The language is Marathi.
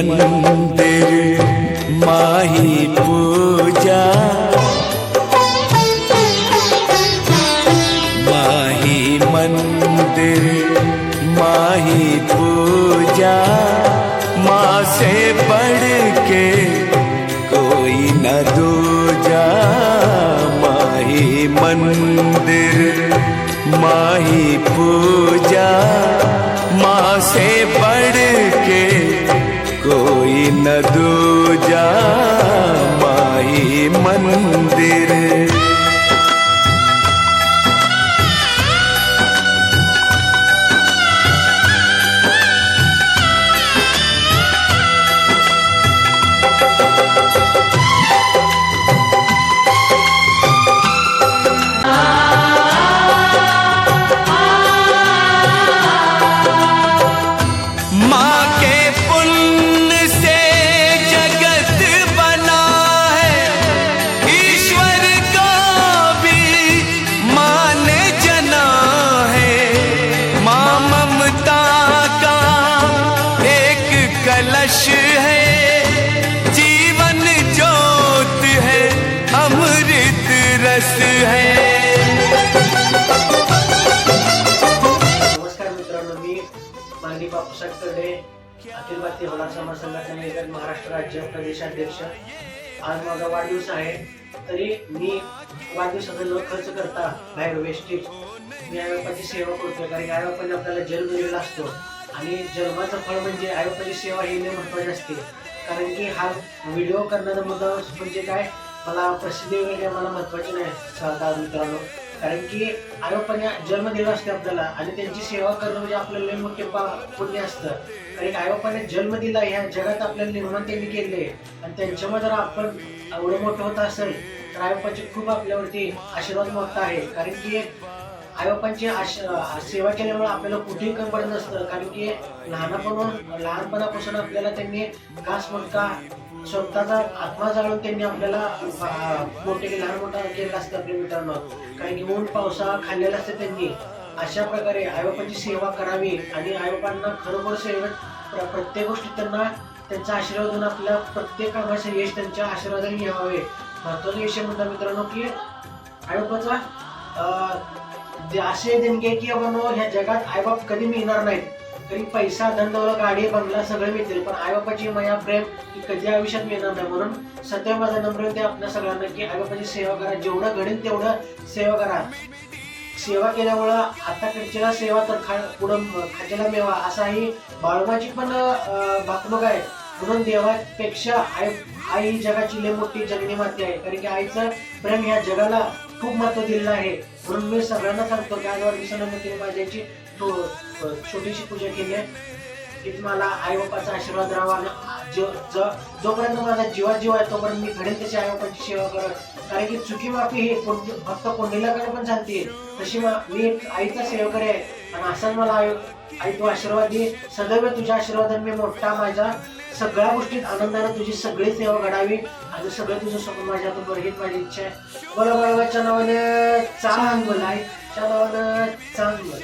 मंदिर माही पूजा, माही मंदिर माही पूजा, माँ से बढ़ के कोई न दूजा। माही मंदिर माही पूजा, माँ से बढ़ के कोई न दूजा। माही मंदिर है, जीवन ज्योत है, अमृत रस है। नमस्कार मित्रांनो, मी माननीय बापूसाहेब कर्डे, अखिल भारतीय होणार समाज संघटनेचे महाराष्ट्र राज्य प्रदेशाध्यक्ष। आज माझा वाढदिवस आहे, तरी मी वाढदिवसाचा न खर्च करता बाहेर वेस्टेज मी आईबापाची सेवा करतो। कारण आईबापाने आपल्याला जन्म दिलेला असतो आणि जन्माचं फळ म्हणजे आईबापाची सेवा ही महत्त्वाची असते। कारण की हा व्हिडिओ करण्याचा मुद्दा म्हणजे काय, मला प्रसिद्धी वगैरे मला महत्त्वाची नाही सहकार मित्रांनो। कारण की आईबापाने जन्म दिला असते आपल्याला आणि त्यांची सेवा करणं म्हणजे आपल्याला लय मोठे पुण्य असतं। कारण आईबापाने जन्म दिला, ह्या जगात आपल्याला निर्माण त्यांनी केले आणि त्यांच्यामुळे जर आपण एवढं मोठं होत असेल तर आईबापाचे खूप आपल्यावरती आशीर्वाद मोठा आहे। कारण की आईबापांची सेवा केल्यामुळे आपल्याला कुठेही कमी पडत नसतं। कारण की लहानपणापासून आपल्याला त्यांनी घास मुटका स्वतःचा आत्मा जाळून त्यांनी आपल्याला मोठे लहान मोठा केलेला असतं आपल्या मित्रांनो। कारण की ऊन पावसाळा खाल्लेला असतं त्यांनी। अशा प्रकारे आईबापांची सेवा करावी आणि आईबापांना खरोखर सेवा प्रत्येक गोष्टी त्यांना त्यांचा आशीर्वाद देऊन आपल्या प्रत्येक कामाचे यश त्यांच्या आशीर्वादाने घ्यावे। महत्त्वाचा विषय म्हणता मित्रांनो की आईबापाचा असे देणगे की आपण ह्या जगात आईबाप कधी मिळणार नाहीत। कधी पैसा धन दौलत गाडी बंगला सगळं मिळतील, पण आईबापाची माया प्रेम ही कधी आयुष्यात मिळणार नाही। म्हणून सदैव माझा नम्र विनंती आपल्या सगळ्यांना की आईबापाची सेवा करा, जेवढं घडेल तेवढं सेवा करा। सेवा केल्यामुळं आताकडच्या सेवा तर पुढं खाजेला मेवा असाही बाळमाची पण भाकणूक आहे। म्हणून देवापेक्षा आई ही जगाची लय मोठी जननी माते आहे। कारण की आईचं प्रेम ह्या जगाला खूप महत्त्व दिलेलं आहे। म्हणून मी सगळ्यांना सांगतो की आज वाढदिवसानिमित्त माझ्याची छोटीशी पूजा केली आहे की मला आई बापाचा आशीर्वाद राहावा। जोपर्यंत माझा जीव आहे तोपर्यंत मी घडेल तशी आई बापाची सेवा करत। कारण की चुकी माफी ही फक्त कोंडीला पण चालते, तशी मी एक आईचा सेवक आहे आणि असाच मला आई तू आशीर्वाद दे। सदैव तुझ्या आशीर्वादाने मी मोठा, माझ्या सगळ्या गोष्टीत आनंदाने तुझी सगळी सेवा घडावी आणि सगळं तुझं स्वप्न माझ्या हातून बरं हीच माझी इच्छा आहे। बोला बाळाच्या नावाने चांगलं, आईच्या नावानं चांगलं।